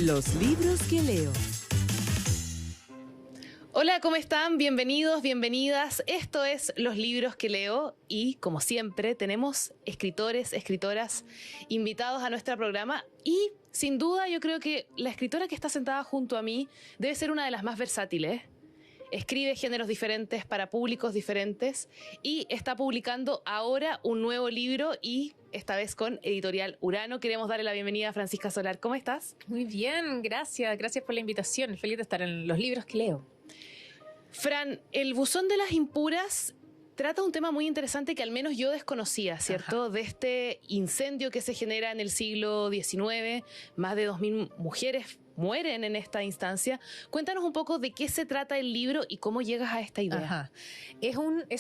Los libros que leo. Hola, ¿cómo están? Bienvenidos, bienvenidas. Esto es Los libros que leo y, como siempre, tenemos escritores, escritoras invitados a nuestro programa y, sin duda, yo creo que la escritora que está sentada junto a mí debe ser una de las más versátiles. Escribe géneros diferentes para públicos diferentes y está publicando ahora un nuevo libro y esta vez con Editorial Urano. Queremos darle la bienvenida a Francisca Solar. ¿Cómo estás? Muy bien, gracias. Gracias por la invitación. Feliz de estar en Los libros que leo. Fran, El buzón de las impuras trata un tema muy interesante que al menos yo desconocía, ¿cierto? Ajá. De este incendio que se genera en el siglo XIX. Más de 2000 mujeres mueren en esta instancia. Cuéntanos un poco de qué se trata el libro y cómo llegas a esta idea. Ajá. Es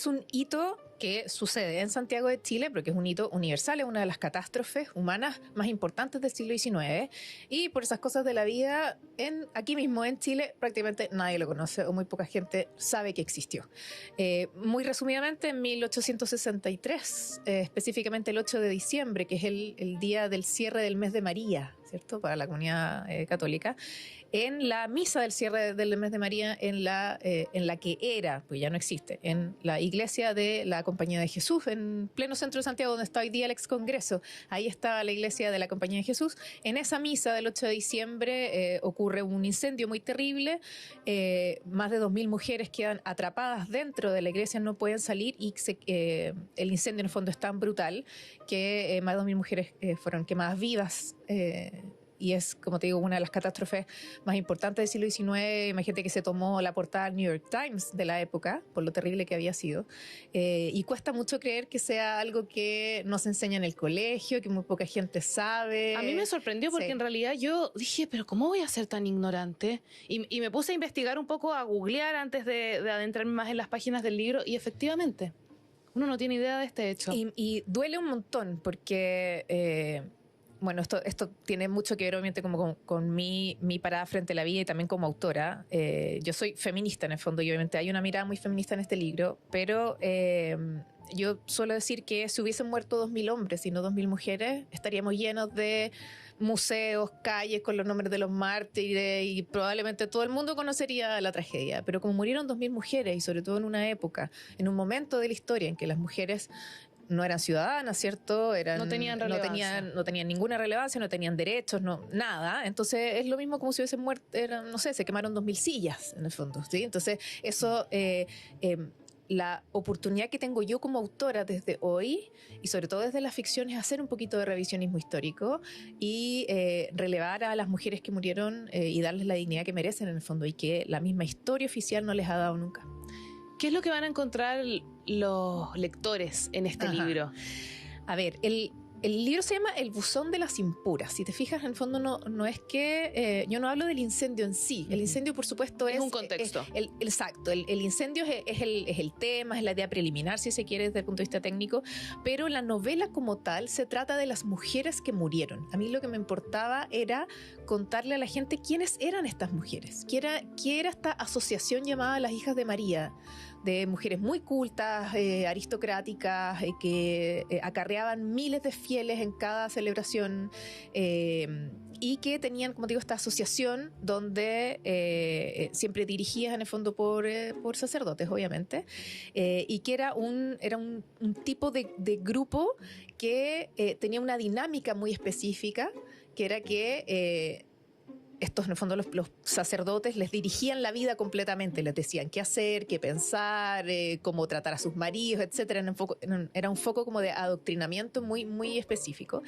un hito que sucede en Santiago de Chile, porque es un hito universal, es una de las catástrofes humanas más importantes del siglo XIX, y por esas cosas de la vida, aquí mismo en Chile prácticamente nadie lo conoce o muy poca gente sabe que existió. Muy resumidamente, en 1863, específicamente el 8 de diciembre, que es el día del cierre del mes de María, ¿cierto? Para la comunidad católica, en la misa del cierre del mes de María, en la que era, pues ya no existe, en la iglesia de la Compañía de Jesús, en pleno centro de Santiago, donde está hoy día el ex Congreso. Ahí estaba la iglesia de la Compañía de Jesús. En esa misa del 8 de diciembre ocurre un incendio muy terrible. Más de 2000 mujeres quedan atrapadas dentro de la iglesia, no pueden salir y el incendio en el fondo es tan brutal que más de 2000 mujeres fueron quemadas vivas. Y es, como te digo, una de las catástrofes más importantes del siglo XIX. Imagínate que se tomó la portada del New York Times de la época, por lo terrible que había sido. Y cuesta mucho creer que sea algo que nos enseña en el colegio, que muy poca gente sabe. A mí me sorprendió porque en realidad yo dije, pero ¿cómo voy a ser tan ignorante? Y me puse a investigar un poco, a googlear antes de adentrarme más en las páginas del libro y efectivamente, uno no tiene idea de este hecho. Y duele un montón porque... Bueno, esto tiene mucho que ver obviamente como con mi parada frente a la vida y también como autora. Yo soy feminista en el fondo y obviamente hay una mirada muy feminista en este libro, pero yo suelo decir que si hubiesen muerto 2000 hombres y no 2000 mujeres, estaríamos llenos de museos, calles con los nombres de los mártires y probablemente todo el mundo conocería la tragedia. Pero como murieron 2000 mujeres y sobre todo en una época, en un momento de la historia en que las mujeres no eran ciudadanas, ¿cierto? No tenían relevancia. No tenían ninguna relevancia, no tenían derechos, nada. Entonces es lo mismo como si hubiesen muerto, no sé, se quemaron 2000 sillas en el fondo, ¿sí? Entonces eso... la oportunidad que tengo yo como autora desde hoy y sobre todo desde la ficción es hacer un poquito de revisionismo histórico y relevar a las mujeres que murieron y darles la dignidad que merecen en el fondo y que la misma historia oficial no les ha dado nunca. ¿Qué es lo que van a encontrar los lectores en este libro? A ver, el libro se llama El buzón de las impuras. Si te fijas, en el fondo no es que... yo no hablo del incendio en sí. El incendio, por supuesto, es... un contexto. Exacto. El incendio es el tema, es la idea preliminar, si se quiere, desde el punto de vista técnico. Pero la novela como tal se trata de las mujeres que murieron. A mí lo que me importaba era contarle a la gente quiénes eran estas mujeres. ¿Qué era esta asociación llamada Las Hijas de María? De mujeres muy cultas, aristocráticas, que acarreaban miles de fieles en cada celebración y que tenían, como digo, esta asociación donde siempre dirigidas en el fondo por sacerdotes, obviamente, y que era un tipo de grupo que tenía una dinámica muy específica, que era que... estos, en el fondo, los sacerdotes les dirigían la vida completamente, les decían qué hacer, qué pensar, cómo tratar a sus maridos, etcétera. Era un foco como de adoctrinamiento muy, muy específico.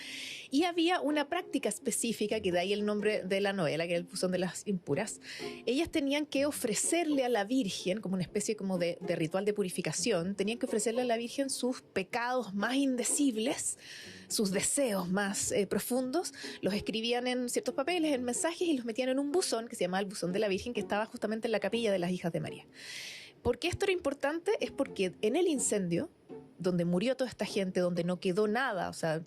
Y había una práctica específica, que de ahí el nombre de la novela, que era El buzón de las impuras. Ellas tenían que ofrecerle a la Virgen, como una especie como de ritual de purificación, tenían que ofrecerle a la Virgen sus pecados más indecibles, sus deseos más profundos, los escribían en ciertos papeles, en mensajes, y los metían en un buzón que se llamaba el buzón de la Virgen, que estaba justamente en la capilla de las Hijas de María. ¿Por qué esto era importante? Es porque en el incendio, donde murió toda esta gente, donde no quedó nada, o sea,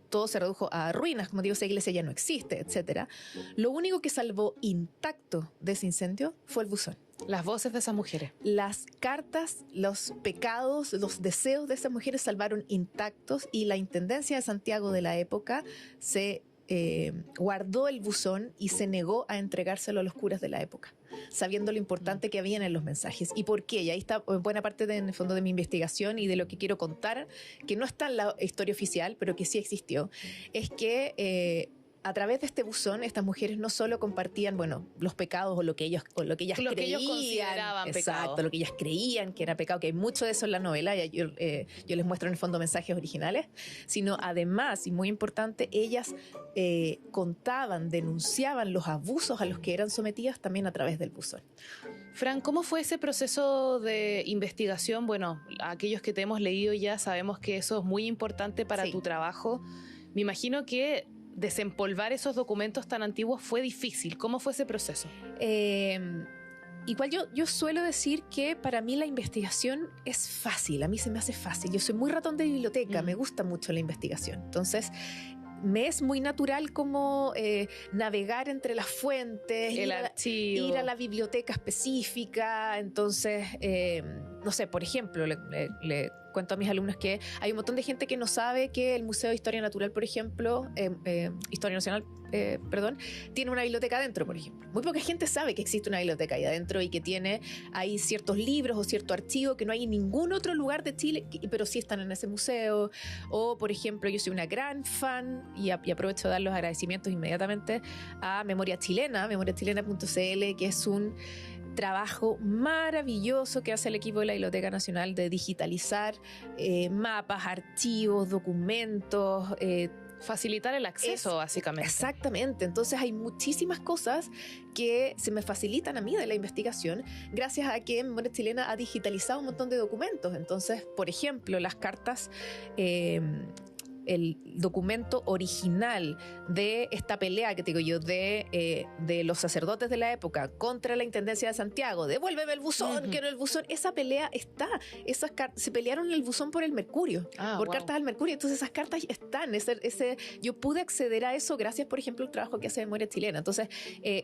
todo se redujo a ruinas, como digo, esa iglesia ya no existe, etcétera. Lo único que salvó intacto de ese incendio fue el buzón. Las voces de esas mujeres. Las cartas, los pecados, los deseos de esas mujeres salvaron intactos, y la Intendencia de Santiago de la época se guardó el buzón y se negó a entregárselo a los curas de la época, sabiendo lo importante que habían en los mensajes. ¿Y por qué? Y ahí está buena parte, en el fondo, de mi investigación y de lo que quiero contar, que no está en la historia oficial, pero que sí existió, es que a través de este buzón, estas mujeres no solo compartían, bueno, los pecados o lo que ellas creían. Que ellos consideraban exacto, pecado. lo que ellas creían que era pecado, que hay mucho de eso en la novela, y yo les muestro en el fondo mensajes originales, sino además, y muy importante, ellas contaban, denunciaban los abusos a los que eran sometidas también a través del buzón. Fran, ¿cómo fue ese proceso de investigación? Bueno, aquellos que te hemos leído ya sabemos que eso es muy importante para tu trabajo. Me imagino que desempolvar esos documentos tan antiguos fue difícil. ¿Cómo fue ese proceso? Igual yo suelo decir que para mí la investigación es fácil, a mí se me hace fácil. Yo soy muy ratón de biblioteca, me gusta mucho la investigación. Entonces, me es muy natural como navegar entre las fuentes, ir a la biblioteca específica. Entonces, no sé, por ejemplo, le cuento a mis alumnos que hay un montón de gente que no sabe que el Museo de Historia Natural, por ejemplo, Historia Nacional, tiene una biblioteca adentro, por ejemplo. Muy poca gente sabe que existe una biblioteca ahí adentro y que tiene ahí ciertos libros o cierto archivo que no hay en ningún otro lugar de Chile, pero sí están en ese museo. O, por ejemplo, yo soy una gran fan y aprovecho de dar los agradecimientos inmediatamente a Memoria Chilena, memoriachilena.cl, que es un trabajo maravilloso que hace el equipo de la Biblioteca Nacional de digitalizar mapas, archivos, documentos, facilitar el acceso, básicamente. Exactamente. Entonces hay muchísimas cosas que se me facilitan a mí de la investigación gracias a que Memoria Chilena ha digitalizado un montón de documentos. Entonces, por ejemplo, las cartas, el documento original de esta pelea que te digo yo de los sacerdotes de la época contra la Intendencia de Santiago, devuélveme el buzón, quiero el buzón, esa pelea está, se pelearon el buzón por el Mercurio, por cartas al Mercurio. Entonces esas cartas están, yo pude acceder a eso gracias, por ejemplo, al trabajo que hace Memoria Chilena. Entonces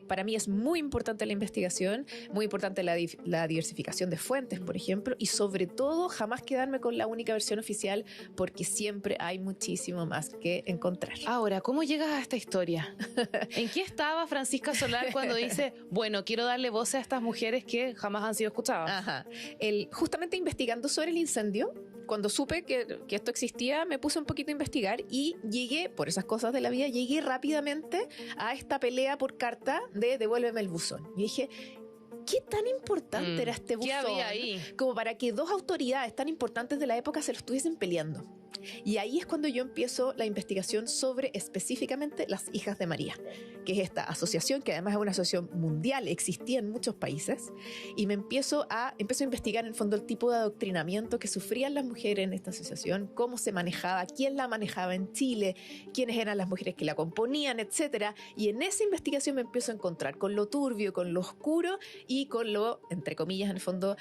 para mí es muy importante la investigación, muy importante la diversificación de fuentes, por ejemplo, y sobre todo jamás quedarme con la única versión oficial, porque siempre hay muchísimo más que encontrar. Ahora, ¿cómo llegas a esta historia? ¿En qué estaba Francisca Solar cuando dice, bueno, quiero darle voz a estas mujeres que jamás han sido escuchadas? Ajá. Justamente investigando sobre el incendio, cuando supe que esto existía, me puse un poquito a investigar y llegué, por esas cosas de la vida, llegué rápidamente a esta pelea por carta de devuélveme el buzón. Y dije, ¿qué tan importante era este buzón? ¿Qué había ahí? Como para que dos autoridades tan importantes de la época se lo estuviesen peleando. Y ahí es cuando yo empiezo la investigación sobre específicamente las Hijas de María, que es esta asociación, que además es una asociación mundial, existía en muchos países, y empiezo a investigar en el fondo el tipo de adoctrinamiento que sufrían las mujeres en esta asociación, cómo se manejaba, quién la manejaba en Chile, quiénes eran las mujeres que la componían, etcétera. Y en esa investigación me empiezo a encontrar con lo turbio, con lo oscuro y con lo, entre comillas, en el fondo,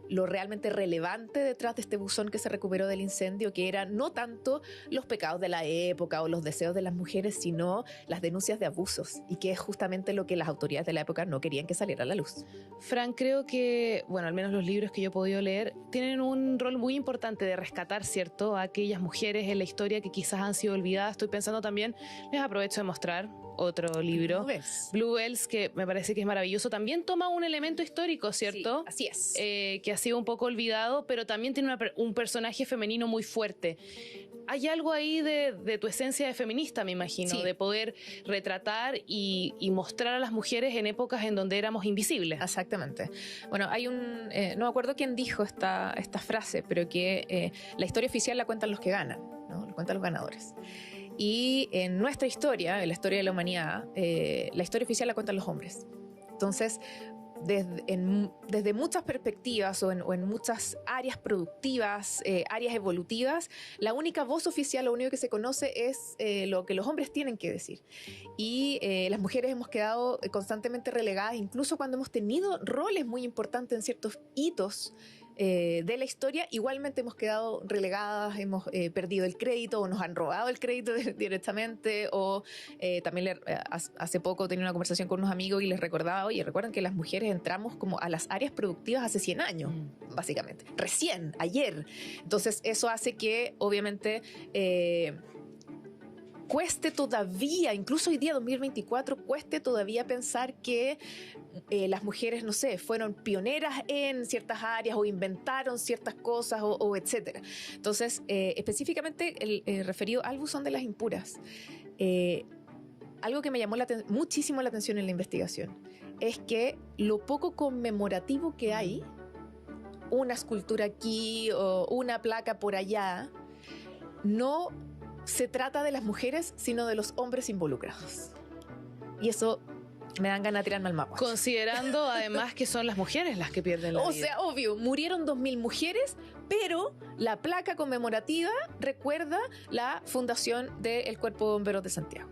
lo realmente relevante detrás de este buzón que se recuperó del incendio, que era no tanto los pecados de la época o los deseos de las mujeres, sino las denuncias de abusos, y que es justamente lo que las autoridades de la época no querían que saliera a la luz. Fran, creo que, bueno, al menos los libros que yo he podido leer tienen un rol muy importante de rescatar, ¿cierto?, a aquellas mujeres en la historia que quizás han sido olvidadas. Estoy pensando también, les aprovecho de mostrar otro libro, Bluebells, que me parece que es maravilloso. También toma un elemento histórico, ¿cierto? Sí, así es. Que ha sido un poco olvidado, pero también tiene un personaje femenino muy fuerte. Hay algo ahí de tu esencia de feminista, me imagino, de poder retratar y mostrar a las mujeres en épocas en donde éramos invisibles. Exactamente. Bueno, hay no me acuerdo quién dijo esta frase, pero que la historia oficial la cuentan los que ganan, ¿no? La cuentan los ganadores. Y en nuestra historia, en la historia de la humanidad, la historia oficial la cuentan los hombres. Entonces, desde muchas perspectivas o en muchas áreas productivas, áreas evolutivas, la única voz oficial, lo único que se conoce es lo que los hombres tienen que decir. Y las mujeres hemos quedado constantemente relegadas, incluso cuando hemos tenido roles muy importantes en ciertos hitos de la historia, igualmente hemos quedado relegadas, hemos perdido el crédito o nos han robado el crédito directamente, o también hace poco tenía una conversación con unos amigos y les recordaba, oye, recuerdan que las mujeres entramos como a las áreas productivas hace 100 años, básicamente, recién, ayer. Entonces eso hace que obviamente cueste todavía, incluso hoy día 2024, cueste todavía pensar que las mujeres, no sé, fueron pioneras en ciertas áreas o inventaron ciertas cosas o etcétera. Entonces, específicamente el referido al buzón de las impuras, algo que me llamó muchísimo la atención en la investigación es que lo poco conmemorativo que hay, una escultura aquí o una placa por allá, no se trata de las mujeres, sino de los hombres involucrados. Y eso me dan ganas de tirarme al mapa. Considerando además que son las mujeres las que pierden la vida. O sea, obvio, murieron 2000 mujeres, pero la placa conmemorativa recuerda la fundación del Cuerpo de Bomberos de Santiago.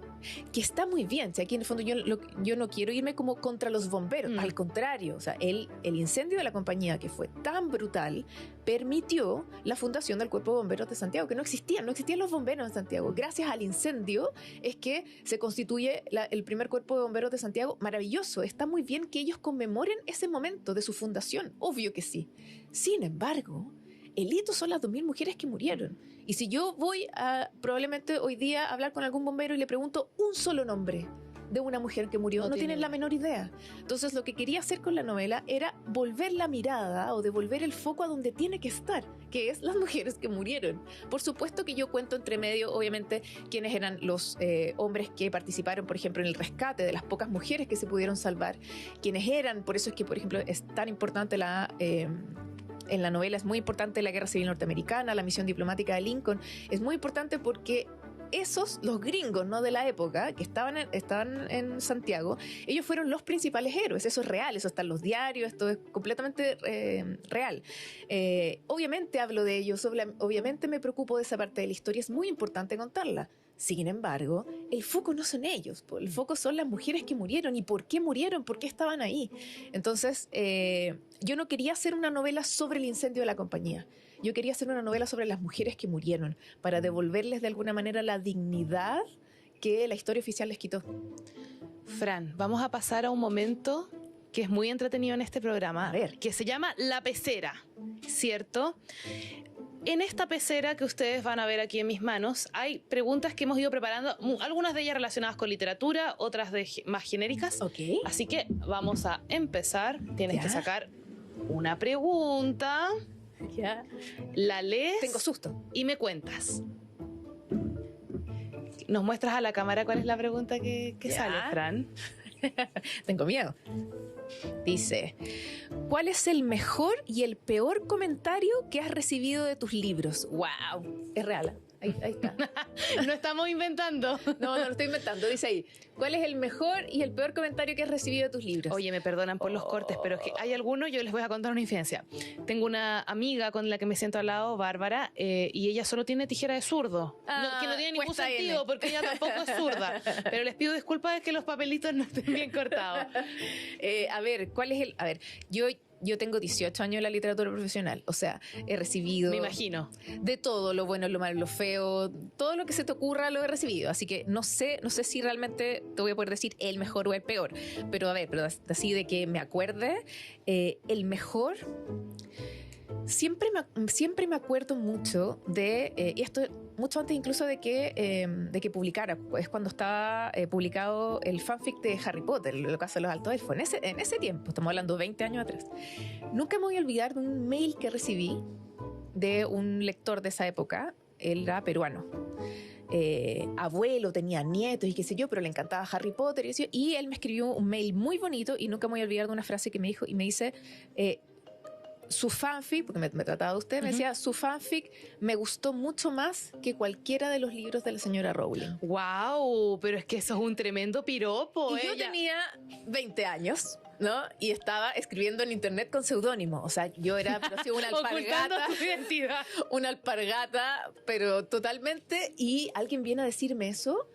Que está muy bien. O sea, aquí en el fondo yo no quiero irme como contra los bomberos. Al contrario, o sea, el incendio de la compañía, que fue tan brutal, permitió la fundación del Cuerpo de Bomberos de Santiago, que no existían los bomberos en Santiago. Gracias al incendio es que se constituye el primer Cuerpo de Bomberos de Santiago. Maravilloso. Está muy bien que ellos conmemoren ese momento de su fundación. Obvio que sí. Sin embargo, el hito son las 2000 mujeres que murieron. Y si yo voy a probablemente hoy día a hablar con algún bombero y le pregunto un solo nombre de una mujer que murió, no tienen la menor idea. Entonces lo que quería hacer con la novela era volver la mirada o devolver el foco a donde tiene que estar, que es las mujeres que murieron. Por supuesto que yo cuento entre medio, obviamente, quiénes eran los hombres que participaron, por ejemplo, en el rescate de las pocas mujeres que se pudieron salvar, quiénes eran. Por eso es que, por ejemplo, es tan importante en la novela es muy importante la Guerra Civil Norteamericana, la misión diplomática de Lincoln. Es muy importante porque los gringos, ¿no?, de la época, que estaban en Santiago, ellos fueron los principales héroes. Eso es real, eso está en los diarios, esto es completamente real. Obviamente hablo de ellos, obviamente me preocupo de esa parte de la historia, es muy importante contarla. Sin embargo, el foco no son ellos, el foco son las mujeres que murieron. ¿Y por qué murieron? ¿Por qué estaban ahí? Entonces, yo no quería hacer una novela sobre el incendio de la compañía. Yo quería hacer una novela sobre las mujeres que murieron, para devolverles de alguna manera la dignidad que la historia oficial les quitó. Fran, vamos a pasar a un momento que es muy entretenido en este programa, A ver. que se llama La Pecera, ¿cierto? En esta pecera que ustedes van a ver aquí en mis manos, hay preguntas que hemos ido preparando, algunas de ellas relacionadas con literatura, otras más genéricas. Ok. Así que vamos a empezar. Tienes Ya. que sacar una pregunta, Ya. la lees Tengo susto. y me cuentas. ¿Nos muestras a la cámara cuál es la pregunta que Ya. sale, Fran? Tengo miedo. Dice, ¿cuál es el mejor y el peor comentario que has recibido de tus libros? ¡Wow! Es real. Ahí está. No estamos inventando. No lo estoy inventando. Dice ahí, ¿cuál es el mejor y el peor comentario que has recibido de tus libros? Oye, me perdonan por los cortes, pero es que hay algunos, yo les voy a contar una infidencia. Tengo una amiga con la que me siento al lado, Bárbara, y ella solo tiene tijera de zurdo. Que no tiene ningún cuesta sentido, N. porque ella tampoco es zurda. Pero les pido disculpas de que los papelitos no estén bien cortados. A ver, ¿cuál es el...? A ver, yo tengo 18 años en la literatura profesional, o sea, he recibido... Me imagino. De todo, lo bueno, lo malo, lo feo, todo lo que se te ocurra lo he recibido, así que no sé si realmente te voy a poder decir el mejor o el peor, pero a ver, pero así de que me acuerde, el mejor... Siempre me acuerdo mucho de, y esto mucho antes incluso de que publicara, es cuando estaba publicado el fanfic de Harry Potter, el caso de los Altos Elfos, en ese tiempo, estamos hablando 20 años atrás. Nunca me voy a olvidar de un mail que recibí de un lector de esa época, él era peruano. Abuelo, tenía nietos y qué sé yo, pero le encantaba Harry Potter y él me escribió un mail muy bonito y nunca me voy a olvidar de una frase que me dijo y me dice... su fanfic, porque me trataba de usted, me decía, su fanfic me gustó mucho más que cualquiera de los libros de la señora Rowling. ¡Wow! Pero es que eso es un tremendo piropo. Y yo tenía 20 años, ¿no? Y estaba escribiendo en internet con seudónimo. O sea, yo era pero sí, una Ocultando alpargata. tu identidad. Una alpargata, pero totalmente. Y alguien viene a decirme eso.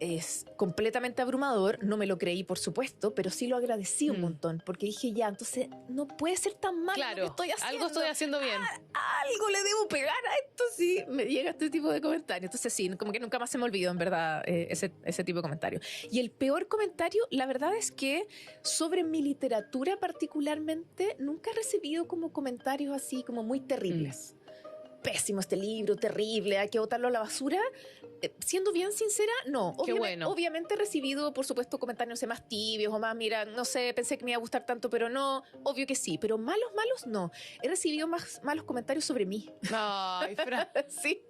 Es completamente abrumador, no me lo creí por supuesto, pero sí lo agradecí un montón, porque dije ya, entonces no puede ser tan malo lo que estoy haciendo. Algo estoy haciendo bien. Algo le debo pegar a esto, sí, me llega este tipo de comentarios. Entonces sí, como que nunca más se me olvidó en verdad ese tipo de comentarios. Y el peor comentario, la verdad es que sobre mi literatura particularmente, nunca he recibido como comentarios así como muy terribles. pésimo este libro, terrible, hay que botarlo a la basura. Siendo bien sincera, no. Qué bueno. Obviamente he recibido, por supuesto, comentarios más tibios o más, mira, no sé, pensé que me iba a gustar tanto, pero no. Obvio que sí, pero malos no. He recibido más malos comentarios sobre mí. Ay, Fran. Sí.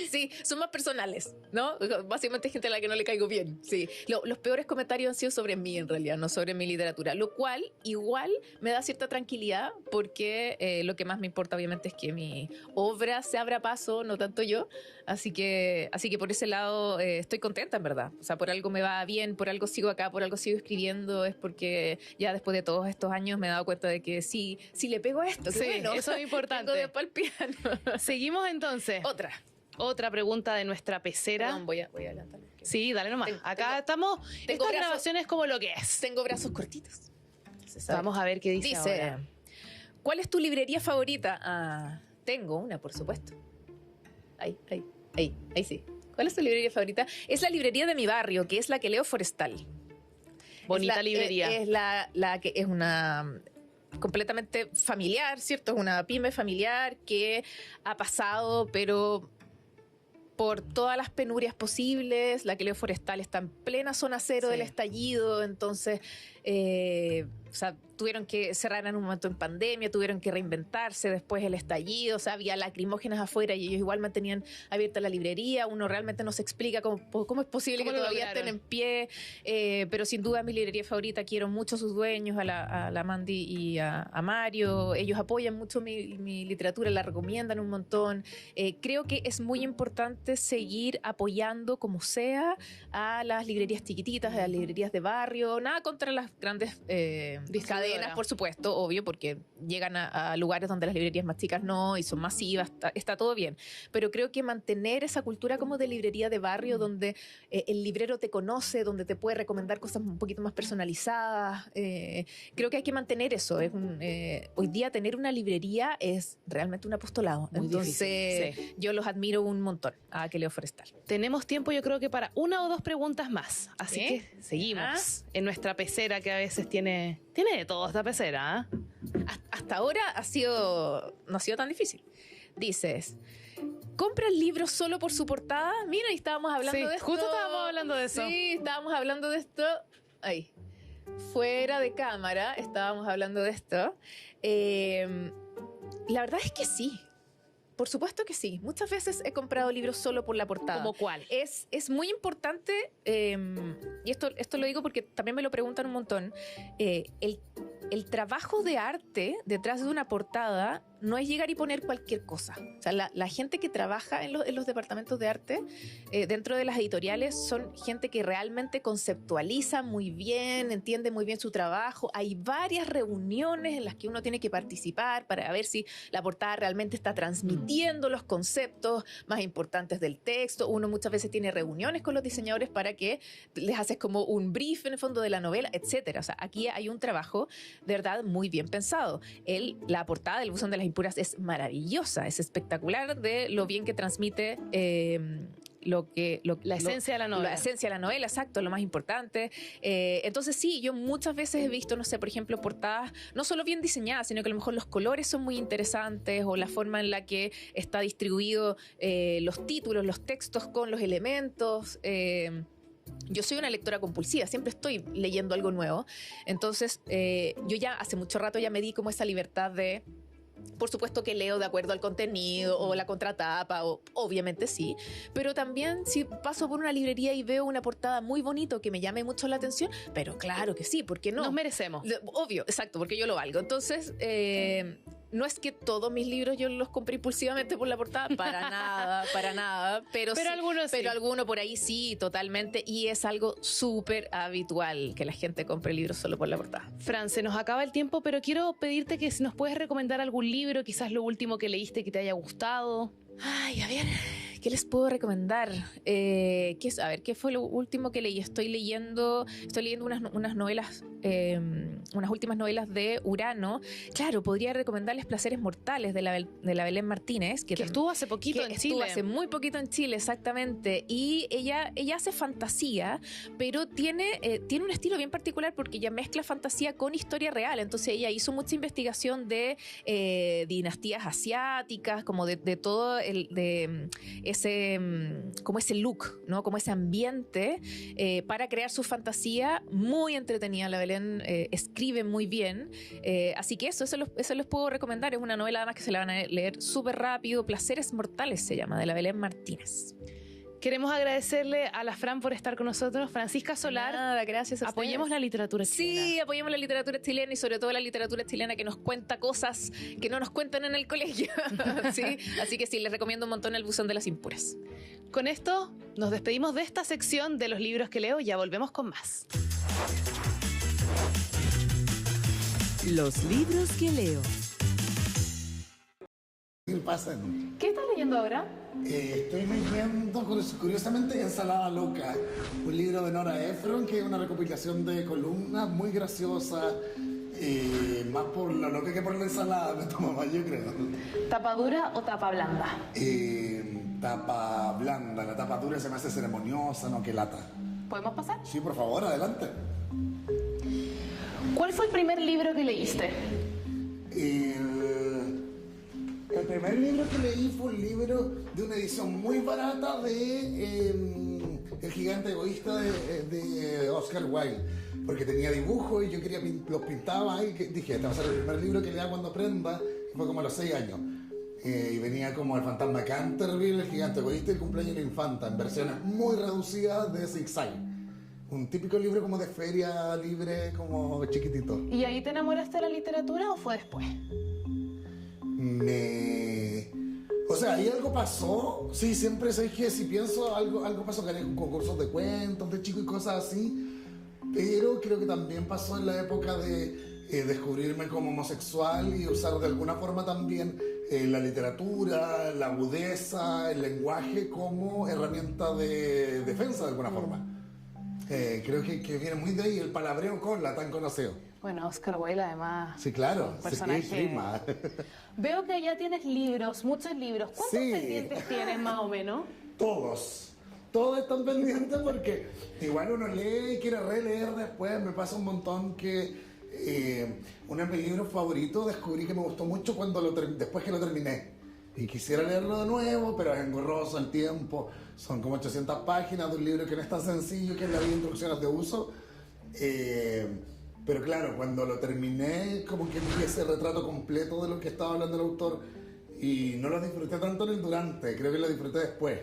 Sí, son más personales, ¿no? Básicamente hay gente a la que no le caigo bien. Sí, los peores comentarios han sido sobre mí en realidad, no sobre mi literatura, lo cual igual me da cierta tranquilidad porque lo que más me importa obviamente es que mi obra se abra paso, no tanto yo. Así que por ese lado estoy contenta en verdad. O sea, por algo me va bien, por algo sigo acá, por algo sigo escribiendo, es porque ya después de todos estos años me he dado cuenta de que sí le pego a esto, Sí, bueno, eso es importante. tengo de pal piano. Seguimos entonces. Otra pregunta de nuestra pecera. Perdón, voy a adelantar. Sí, dale nomás. Acá estamos. Estas grabaciones es como lo que es. Tengo brazos cortitos. Vamos a ver qué dice ahora. ¿Cuál es tu librería favorita? Ah, tengo una, por supuesto. Ahí sí. ¿Cuál es tu librería favorita? Es la librería de mi barrio, que es la que leo Forestal. Bonita librería. Es la que es una completamente familiar, ¿cierto? Es una pyme familiar que ha pasado, pero por todas las penurias posibles. La que leo Forestal está en plena zona cero del estallido, entonces o sea, tuvieron que cerrar en un momento en pandemia, tuvieron que reinventarse después el estallido, o sea, había lacrimógenas afuera y ellos igual mantenían abierta la librería. Uno realmente no se explica cómo es posible que todavía estén en pie, pero sin duda mi librería favorita. Quiero mucho a sus dueños, a la Mandy y a Mario. Ellos apoyan mucho mi literatura, la recomiendan un montón. Creo que es muy importante seguir apoyando como sea a las librerías chiquititas, a las librerías de barrio. Nada contra las grandes cadenas, por supuesto, obvio, porque llegan a lugares donde las librerías más chicas no, y son masivas, está todo bien. Pero creo que mantener esa cultura como de librería de barrio, donde el librero te conoce, donde te puede recomendar cosas un poquito más personalizadas, creo que hay que mantener eso. Hoy día tener una librería es realmente un apostolado. Muy entonces difícil, sí. Yo los admiro un montón a que leo Forestal. Tenemos tiempo, yo creo que para una o dos preguntas más, así que seguimos en nuestra pecera, que a veces tiene de todo esta pecera. Hasta ahora no ha sido tan difícil. Dices, ¿compras libros solo por su portada? Mira, y estábamos hablando de esto. Justo estábamos hablando de eso. Sí, estábamos hablando de esto. Ahí. Fuera de cámara estábamos hablando de esto. La verdad es que sí. Por supuesto que sí. Muchas veces he comprado libros solo por la portada. ¿Cómo cuál? Es muy importante, y esto lo digo porque también me lo preguntan un montón, el trabajo de arte detrás de una portada no es llegar y poner cualquier cosa. O sea, la gente que trabaja en los departamentos de arte, dentro de las editoriales, son gente que realmente conceptualiza muy bien, entiende muy bien su trabajo. Hay varias reuniones en las que uno tiene que participar para ver si la portada realmente está transmitiendo los conceptos más importantes del texto. Uno muchas veces tiene reuniones con los diseñadores para que les haces como un brief en el fondo de la novela, etcétera. O sea, aquí hay un trabajo de verdad muy bien pensado. La portada del Buzón de las Impuras es maravillosa, es espectacular de lo bien que transmite la esencia de la novela. La esencia de la novela, exacto, lo más importante. Entonces sí, yo muchas veces he visto, no sé, por ejemplo, portadas no solo bien diseñadas, sino que a lo mejor los colores son muy interesantes, o la forma en la que está distribuido los títulos, los textos con los elementos. Yo soy una lectora compulsiva, siempre estoy leyendo algo nuevo. Entonces, yo ya hace mucho rato ya me di como esa libertad de, por supuesto que leo de acuerdo al contenido o la contratapa, obviamente sí, pero también si paso por una librería y veo una portada muy bonito que me llame mucho la atención, pero claro que sí, ¿por qué no? Nos merecemos. Obvio, exacto, porque yo lo valgo. Entonces, no es que todos mis libros yo los compré impulsivamente por la portada, para nada, pero sí, algunos sí. Pero alguno por ahí sí, totalmente, y es algo súper habitual que la gente compre libros solo por la portada. Fran, se nos acaba el tiempo, pero quiero pedirte que si nos puedes recomendar algún libro, quizás lo último que leíste que te haya gustado. Ay, a ver, ¿qué les puedo recomendar? A ver, ¿qué fue lo último que leí? Estoy leyendo unas novelas, unas últimas novelas de Urano. Claro, podría recomendarles Placeres Mortales de la Belén Martínez. Que estuvo hace poquito en Chile. Estuvo hace muy poquito en Chile, exactamente. Y ella hace fantasía, pero tiene un estilo bien particular porque ella mezcla fantasía con historia real. Entonces ella hizo mucha investigación de dinastías asiáticas, como de todo como ese look, ¿no? Como ese ambiente para crear su fantasía. Muy entretenida. La Belén escribe muy bien. Así que eso les puedo recomendar. Es una novela además que se la van a leer súper rápido. Placeres Mortales se llama, de la Belén Martínez. Queremos agradecerle a la Fran por estar con nosotros. Francisca Solar. Nada, gracias a Apoyemos ustedes. la literatura chilena. Sí, apoyemos la literatura chilena y sobre todo la literatura chilena que nos cuenta cosas que no nos cuentan en el colegio. ¿Sí? Así que sí, les recomiendo un montón El buzón de las impuras. Con esto nos despedimos de esta sección de los libros que leo. Ya volvemos con más. Los libros que leo. Pasan. ¿Qué estás leyendo ahora? Estoy leyendo, curiosamente, Ensalada Loca, un libro de Nora Ephron, que es una recopilación de columnas muy graciosa, más por lo loca que por la ensalada, me tomo más, yo creo. ¿Tapa dura o tapa blanda? Tapa blanda, la tapa dura se me hace ceremoniosa, no que lata. ¿Podemos pasar? Sí, por favor, adelante. ¿Cuál fue el primer libro que leíste? El primer libro que leí fue un libro de una edición muy barata de El gigante egoísta de Oscar Wilde, porque tenía dibujos y yo los pintaba y dije, este va a ser el primer libro que lea cuando aprenda, fue como a los 6 años. Y venía como El fantasma de Canterville, El gigante egoísta y El cumpleaños de la infanta, en versiones muy reducidas de Zigzag. Un típico libro como de feria libre, como chiquitito. ¿Y ahí te enamoraste de la literatura o fue después? O sea, ahí algo pasó. Sí, siempre sé que si pienso algo pasó, gané concursos de cuentos de chico y cosas así. Pero creo que también pasó en la época de descubrirme como homosexual y usar de alguna forma también la literatura, la agudeza, el lenguaje como herramienta de defensa de alguna forma. Creo que viene muy de ahí el palabreo con la tan conocido. Bueno, Oscar Wilde además. Sí, claro. Un personaje. Sí, prima. Veo que ya tienes libros, muchos libros. ¿Cuántos Sí. pendientes tienes más o menos? Todos están pendientes porque igual uno lee y quiere releer después. Me pasa un montón que uno de mis libros favoritos descubrí que me gustó mucho después que lo terminé. Y quisiera leerlo de nuevo, pero es engorroso el tiempo. Son como 800 páginas de un libro que no es tan sencillo, que es la vida de instrucciones de uso. Pero claro, cuando lo terminé, como que vi ese retrato completo de lo que estaba hablando el autor y no lo disfruté tanto en el durante, creo que lo disfruté después.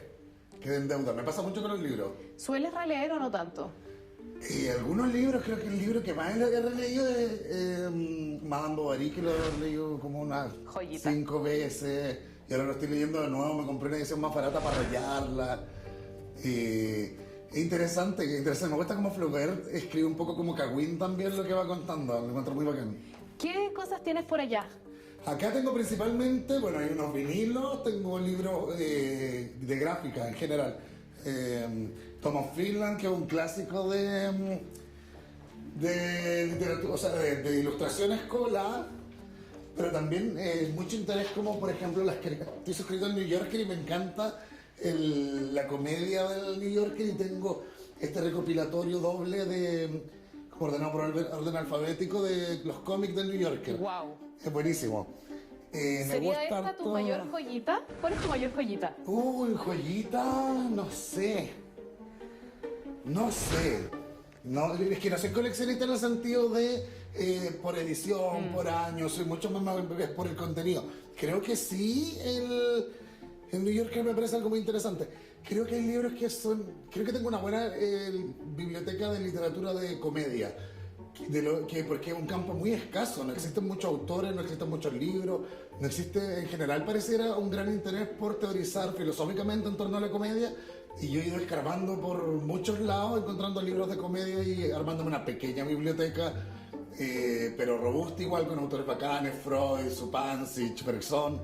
Quedé en deuda. Me pasa mucho con los libros. ¿Sueles releer o no tanto? Algunos libros, creo que el libro que más he releído es Madame Bovary, que lo he leído como unas Joyita. 5 veces. Y ahora lo estoy leyendo de nuevo, me compré una edición más barata para rayarla. Es interesante. Me gusta como Flaubert escribe un poco como Cagüín también lo que va contando, lo encuentro muy bacán. ¿Qué cosas tienes por allá? Acá tengo principalmente, bueno, hay unos vinilos, tengo libros de gráfica en general. Tom of Finland, que es un clásico de literatura, o sea, de ilustración escolar, pero también mucho interés como, por ejemplo, estoy suscrito al New Yorker y me encanta la comedia del New Yorker y tengo este recopilatorio doble ordenado por orden alfabético de los cómics del New Yorker. ¡Wow! Es buenísimo. Me ¿Sería gusta esta tu harto- mayor joyita? ¿Cuál es tu mayor joyita? Uy, joyita, no sé. No, es que no soy coleccionista en el sentido de por edición, por año, soy mucho más por el contenido. Creo que sí, el New Yorker me parece algo muy interesante. Creo que hay libros creo que tengo una buena biblioteca de literatura de comedia. Porque es un campo muy escaso, no existen muchos autores, no existen muchos libros, no existe, en general pareciera un gran interés por teorizar filosóficamente en torno a la comedia, y yo he ido escarbando por muchos lados, encontrando libros de comedia y armándome una pequeña biblioteca, pero robusta igual, con autores bacanes, Freud, Supansich, Bergson,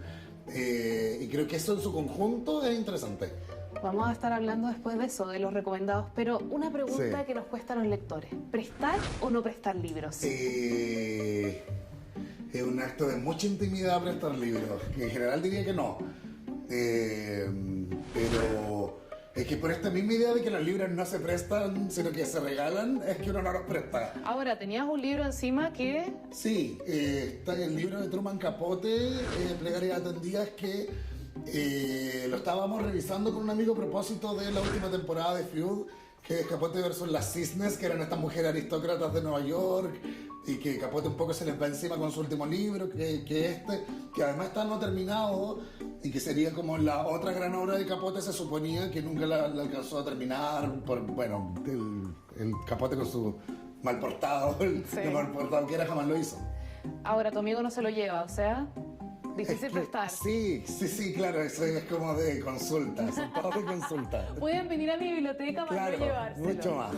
y creo que eso en su conjunto es interesante. Vamos a estar hablando después de eso, de los recomendados, pero una pregunta Sí. que nos cuesta a los lectores. ¿Prestar o no prestar libros? Es un acto de mucha intimidad prestar libros, que en general diría que no. Pero es que por esta misma idea de que los libros no se prestan, sino que se regalan, es que uno no los presta. Ahora, tenías un libro encima que... Sí, está el libro de Truman Capote, Plegarias Atendidas, que lo estábamos revisando con un amigo a propósito de la última temporada de Feud, que es Capote versus las Cisnes, que eran estas mujeres aristócratas de Nueva York, y que Capote un poco se les va encima con su último libro, que además está no terminado, y que sería como la otra gran obra de Capote, se suponía que nunca la alcanzó a terminar, por, bueno, el Capote con su mal portado, el mal portado que era, jamás lo hizo. Ahora, tu amigo no se lo lleva, o sea, difícil Es que- prestar. Sí, claro, eso es como de consulta, son todos de consulta. Pueden venir a mi biblioteca para Claro, no llevárselo. mucho más.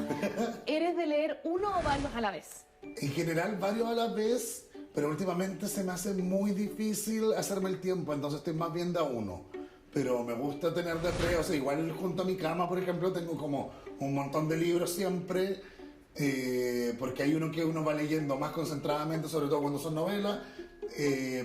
¿Eres de leer uno o varios a la vez? En general, varios a la vez, pero últimamente se me hace muy difícil hacerme el tiempo, entonces estoy más bien de a uno. Pero me gusta tener de tres, o sea, igual junto a mi cama, por ejemplo, tengo como un montón de libros siempre, porque hay uno que uno va leyendo más concentradamente, sobre todo cuando son novelas,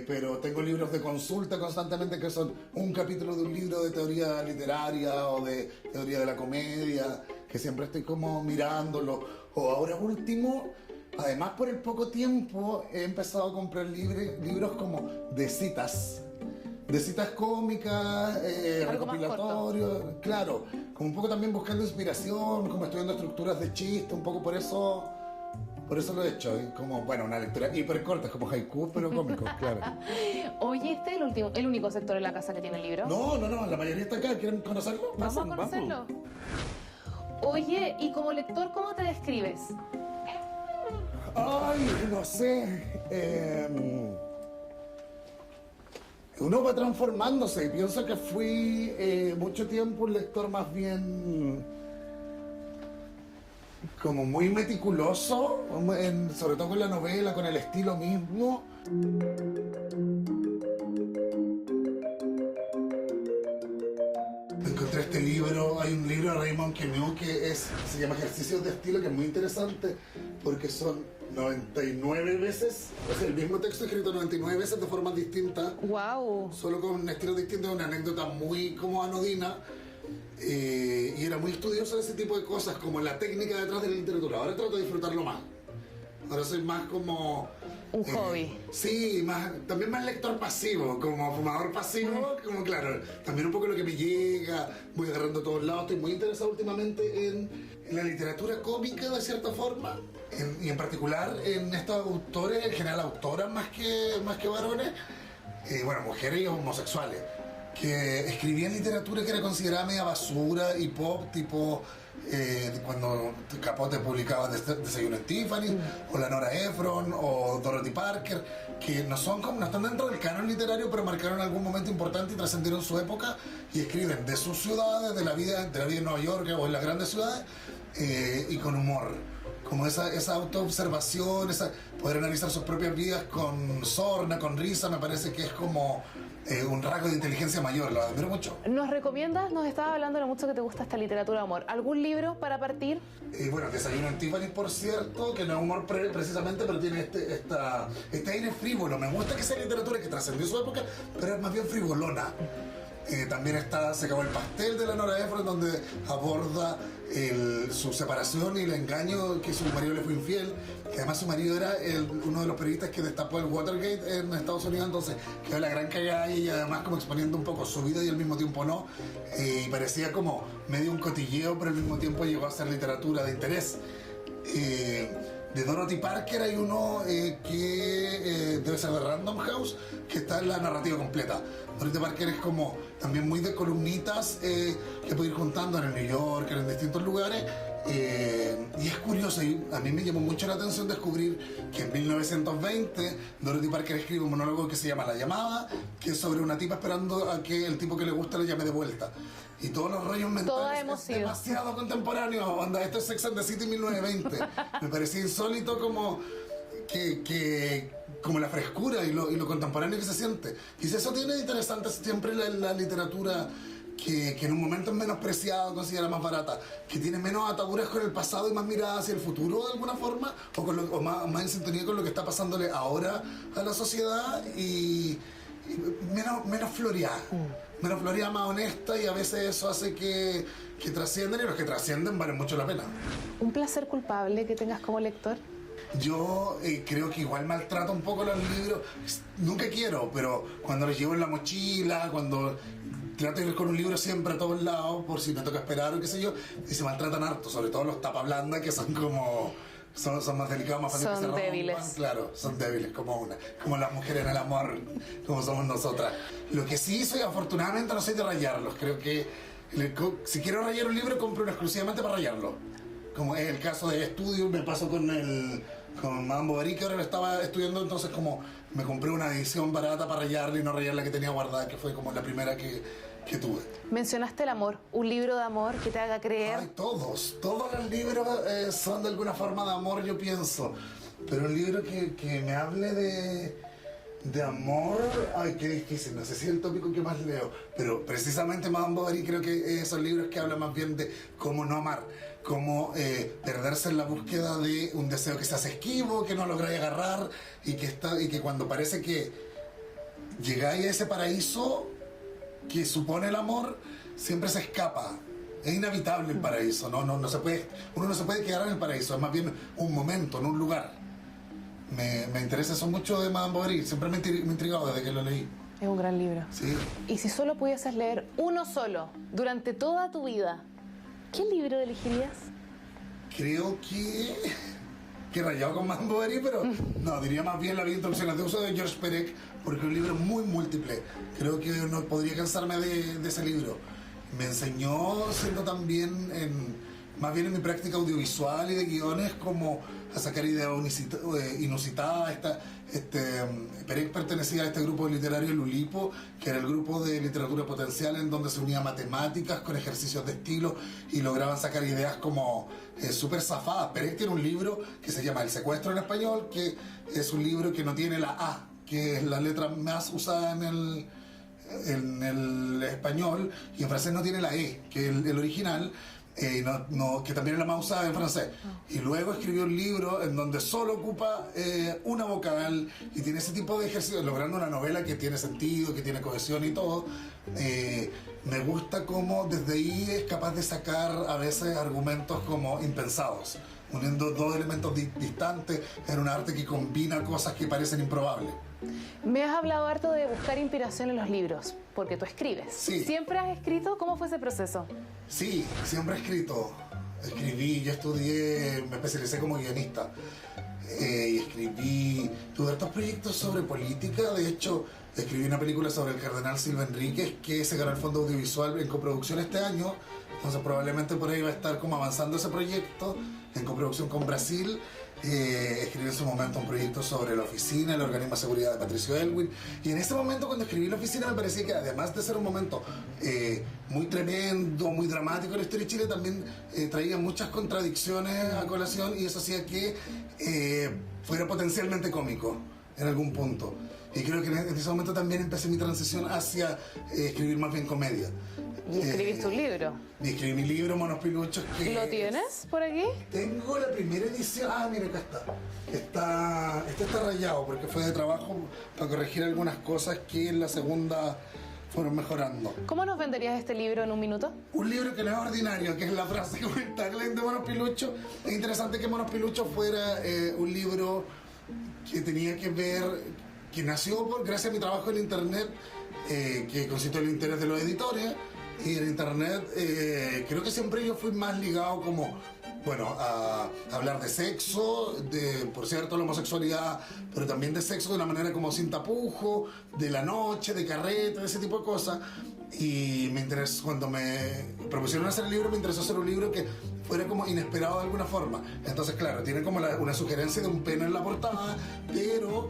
pero tengo libros de consulta constantemente que son un capítulo de un libro de teoría literaria o de teoría de la comedia, que siempre estoy como mirándolo. O ahora último, además por el poco tiempo he empezado a comprar libros como de citas cómicas, Algo más recopilatorios, claro, como un poco también buscando inspiración, como estudiando estructuras de chiste, un poco por eso lo he hecho, y como, bueno, una lectura hiper corta, como haiku, pero cómico, claro. Oye, este es el único sector en la casa que tiene el libro. No, la mayoría está acá, ¿quieren conocerlo? Vamos a conocerlo. Oye, y como lector, ¿cómo te describes? Ay, no sé. Uno va transformándose y pienso que fui mucho tiempo un lector más bien como muy meticuloso, sobre todo con la novela, con el estilo mismo. Encontré este libro, hay un libro de Raymond Queneau que se llama Ejercicios de Estilo, que es muy interesante porque son 99 veces, o sea, el mismo texto escrito 99 veces de formas distintas, ¡Wow! solo con un estilo distinto, una anécdota muy como anodina, y era muy estudioso de ese tipo de cosas, como la técnica detrás de la literatura. Ahora trato de disfrutarlo más. Ahora soy más como... Un hobby. Sí, también más lector pasivo, como fumador pasivo, como claro, también un poco lo que me llega, voy agarrando a todos lados, estoy muy interesado últimamente en la literatura cómica de cierta forma, y en particular en estos autores, en general autoras más que varones, bueno, mujeres y homosexuales, que escribían literatura que era considerada media basura y pop, tipo... cuando Capote publicaba Desayuno en Tiffany, o la Nora Ephron, o Dorothy Parker, que no están dentro del canon literario, pero marcaron algún momento importante y trascendieron su época, y escriben de sus ciudades, de la vida en Nueva York o en las grandes ciudades, y con humor. Como esa autoobservación, poder analizar sus propias vidas con sorna, con risa, me parece que es como un rasgo de inteligencia mayor, lo admiro mucho. ¿Nos recomiendas? Nos estabas hablando de lo mucho que te gusta esta literatura de amor. ¿Algún libro para partir? Bueno, Desayuno en Tiffany, por cierto, que no es humor precisamente, pero tiene este aire frívolo. Me gusta que sea literatura que trascendió su época, pero es más bien frivolona. También Se acabó el pastel, de la Nora Ephron, donde aborda su separación y el engaño, que su marido le fue infiel, que además su marido era uno de los periodistas que destapó el Watergate en Estados Unidos, entonces quedó la gran cagada, y además como exponiendo un poco su vida y al mismo tiempo no, y parecía como medio un cotilleo, pero al mismo tiempo llegó a ser literatura de interés. De Dorothy Parker hay uno que debe ser de Random House, que está en la narrativa completa. Dorothy Parker es como también muy de columnitas que puede ir juntando en el New Yorker, en distintos lugares, y es curioso, y a mí me llamó mucho la atención descubrir que en 1920 Dorothy Parker escribe un monólogo que se llama La Llamada, que es sobre una tipa esperando a que el tipo que le gusta le llame de vuelta. Y todos los rollos mentales es demasiado contemporáneo. Onda, esto es Sex and the City 1920. Me parecía insólito como como la frescura y lo contemporáneo que se siente. Y eso tiene de interesante siempre la literatura que en un momento es menospreciada, considerada más barata, que tiene menos ataduras con el pasado y más mirada hacia el futuro de alguna forma, o más en sintonía con lo que está pasándole ahora a la sociedad y menos floreada. Menos floreada, más honesta, y a veces eso hace que trasciendan, y los que trascienden valen mucho la pena. ¿Un placer culpable que tengas como lector? Yo creo que igual maltrato un poco los libros. Nunca quiero, pero cuando los llevo en la mochila, cuando trato de ir con un libro siempre a todos lados, por si me toca esperar o qué sé yo, y se maltratan harto, sobre todo los tapablanda, que son como... Son más delicados, más fáciles que se rompan. Débiles. Claro, son débiles, como las mujeres en el amor, como somos nosotras. Lo que sí soy, afortunadamente, no soy de rayarlos. Creo que si quiero rayar un libro, compro uno exclusivamente para rayarlo. Como es el caso de estudio, me pasó con Madame Bovary, que ahora lo estaba estudiando, entonces como me compré una edición barata para rayarla y no rayar la que tenía guardada, que fue como la primera que tuve. Mencionaste el amor, un libro de amor que te haga creer. Ay, todos los libros son de alguna forma de amor, yo pienso. Pero un libro que me hable de amor, ay, qué difícil, no sé si es el tópico que más leo. Pero precisamente Madame Bovary creo que esos libros que hablan más bien de cómo no amar, cómo perderse en la búsqueda de un deseo que se hace esquivo, que no lográis agarrar, y que cuando parece que llegáis a ese paraíso que supone el amor, siempre se escapa. Es inhabitable el paraíso, no se puede, uno no se puede quedar en el paraíso, es más bien un momento, no un lugar. Me interesa eso mucho de Madame Bovary, siempre me he intrigado desde que lo leí. Es un gran libro. Sí. Y si solo pudieses leer uno solo durante toda tu vida, ¿qué libro elegirías? Creo que rayado con Madame Bovary, pero no, diría más bien La vida interrupciones de uso de Georges Perec, porque es un libro muy múltiple. Creo que no podría cansarme de ese libro. Me enseñó, siendo también más bien en mi práctica audiovisual y de guiones, como a sacar ideas inusitadas. Perec pertenecía a este grupo literario Lulipo, que era el grupo de literatura potencial, en donde se unía matemáticas con ejercicios de estilo y lograban sacar ideas como súper zafadas. Perec tiene un libro que se llama El secuestro en español, que es un libro que no tiene la A, que es la letra más usada en el español, y en francés no tiene la E, que es el original. Que también es la más usada en francés. Y luego escribió un libro en donde solo ocupa una vocal y tiene ese tipo de ejercicios, logrando una novela que tiene sentido, que tiene cohesión y todo. Me gusta cómo desde ahí es capaz de sacar a veces argumentos como impensados, uniendo dos elementos distantes en un arte que combina cosas que parecen improbables. Me has hablado harto de buscar inspiración en los libros, porque tú escribes. Sí. ¿Siempre has escrito? ¿Cómo fue ese proceso? Sí, siempre he escrito. Escribí, yo estudié, me especialicé como guionista. Y tuve hartos proyectos sobre política. De hecho, escribí una película sobre el cardenal Silva Enríquez, que se ganó el Fondo Audiovisual en coproducción este año. Entonces probablemente por ahí va a estar como avanzando ese proyecto en coproducción con Brasil. Escribí en su momento un proyecto sobre la oficina, el organismo de seguridad de Patricio Elwin, y en ese momento cuando escribí la oficina me parecía que además de ser un momento muy tremendo, muy dramático en la historia de Chile, también traía muchas contradicciones a colación, y eso hacía que fuera potencialmente cómico en algún punto. Y creo que en ese momento también empecé mi transición hacia escribir más bien comedia. Y escribiste un libro. Y escribí mi libro, Monos Piluchos. ¿Lo tienes por aquí? Tengo la primera edición. Ah, mira, acá está. Este está rayado porque fue de trabajo para corregir algunas cosas que en la segunda fueron mejorando. ¿Cómo nos venderías este libro en un minuto? Un libro que no es ordinario, que es la frase con el tagline de Monos Piluchos. Es interesante que Monos Piluchos fuera un libro que tenía que ver, que nació gracias a mi trabajo en internet, que consistió en el interés de los editores. Y en internet creo que siempre yo fui más ligado como, bueno, a hablar de sexo, por cierto, la homosexualidad, pero también de sexo de una manera como sin tapujo, de la noche, de carrete, de ese tipo de cosas. Y me interesó, cuando me propusieron hacer el libro, me interesó hacer un libro que fuera como inesperado de alguna forma. Entonces, claro, tiene como una sugerencia de un pene en la portada, pero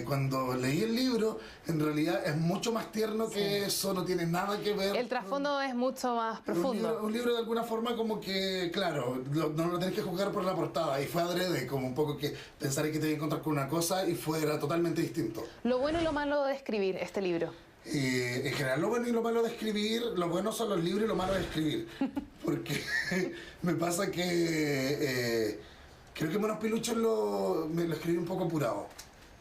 cuando leí el libro, en realidad es mucho más tierno que eso, no tiene nada que ver. El trasfondo es mucho más profundo. Un libro de alguna forma como que, claro, no lo tenés que juzgar por la portada, y fue adrede, como un poco que pensar que te iba a encontrar con una cosa y fuera totalmente distinto. Lo bueno y lo malo de escribir este libro. En general, lo bueno y lo malo de escribir, lo bueno son los libros y lo malo es escribir. Porque me pasa que creo que Monos Piluchos lo escribí un poco apurado.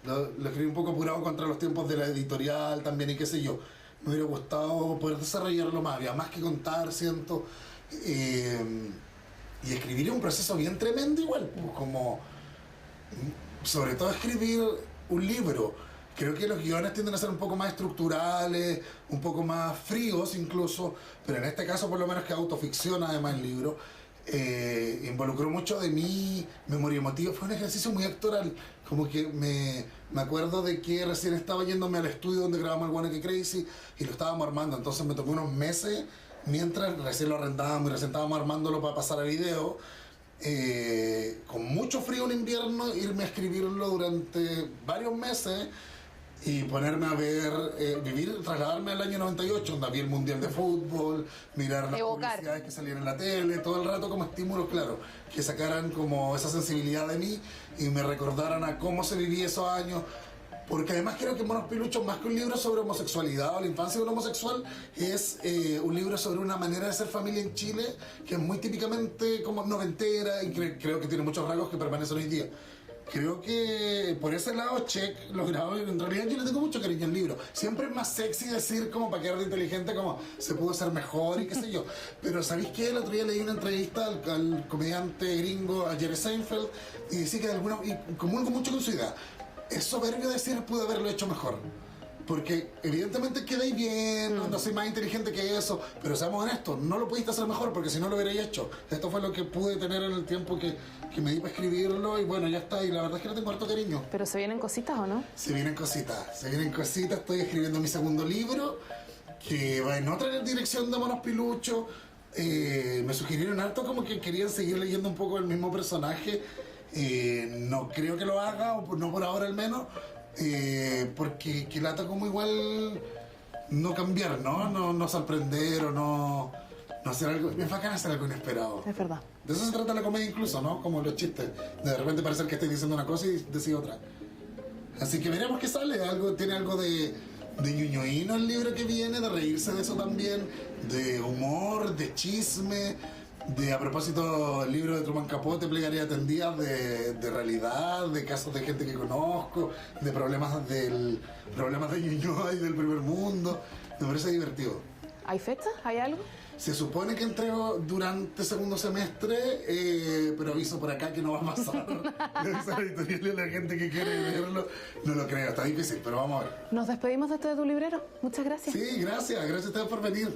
Lo escribí un poco apurado contra los tiempos de la editorial también y qué sé yo. Me hubiera gustado poder desarrollarlo más, había más que contar, siento. Y escribir es un proceso bien tremendo igual, pues, como sobre todo escribir un libro. Creo que los guiones tienden a ser un poco más estructurales, un poco más fríos incluso, pero en este caso por lo menos que autoficción además el libro, involucró mucho de mi memoria emotiva. Fue un ejercicio muy actoral, como que me acuerdo de que recién estaba yéndome al estudio donde grabamos el Wanna Get Crazy y lo estábamos armando, entonces me tomé unos meses mientras recién lo arrendábamos y recién estábamos armándolo para pasar a video. Con mucho frío en invierno, irme a escribirlo durante varios meses y ponerme a ver, trasladarme al año 98, donde había el Mundial de Fútbol, mirar las publicidades que salían en la tele, todo el rato como estímulo, claro, que sacaran como esa sensibilidad de mí y me recordaran a cómo se vivía esos años. Porque además creo que Monos Piluchos, más que un libro sobre homosexualidad o la infancia de un homosexual, es un libro sobre una manera de ser familia en Chile que es muy típicamente como noventera y creo que tiene muchos rasgos que permanecen hoy día. Creo que por ese lado, check, lo grabo. En realidad yo le tengo mucho cariño al libro. Siempre es más sexy decir como para quedar de inteligente como se pudo ser mejor y qué sé yo. Pero ¿sabéis qué? El otro día leí una entrevista al comediante gringo, a Jerry Seinfeld, y decía que de alguna, y comulgo mucho con su idea. Es soberbio decir pude haberlo hecho mejor. Porque evidentemente quedéis bien, no soy más inteligente que eso, pero seamos honestos, no lo pudiste hacer mejor porque si no lo hubierais hecho. Esto fue lo que pude tener en el tiempo que me di para escribirlo y bueno, ya está. Y la verdad es que le tengo harto cariño. ¿Pero se vienen cositas o no? Se vienen cositas. Estoy escribiendo mi segundo libro, que va en otra dirección de Monos Piluchos. Me sugirieron harto como que querían seguir leyendo un poco el mismo personaje. No creo que lo haga, o no por ahora al menos. Porque que lata como igual no cambiar, no sorprender o no hacer algo. Es bacán hacer algo inesperado. Es verdad. De eso se trata la comedia incluso, ¿no? Como los chistes. De repente parece que estoy diciendo una cosa y decís otra. Así que veremos qué sale. Tiene algo de ñoñoíno el libro que viene, de reírse de eso también, de humor, de chisme. A propósito, el libro de Truman Capote, Plegaria Tendida, de realidad, de casos de gente que conozco, de problemas de Ñuñoa y del primer mundo. Me parece divertido. ¿Hay fecha? ¿Hay algo? Se supone que entrego durante segundo semestre, pero aviso por acá que no va a pasar. Le aviso a la editorial y a la gente que quiere leerlo. No lo creo, está difícil, pero vamos a ver. Nos despedimos de tu librero. Muchas gracias. Sí, gracias a ustedes por venir.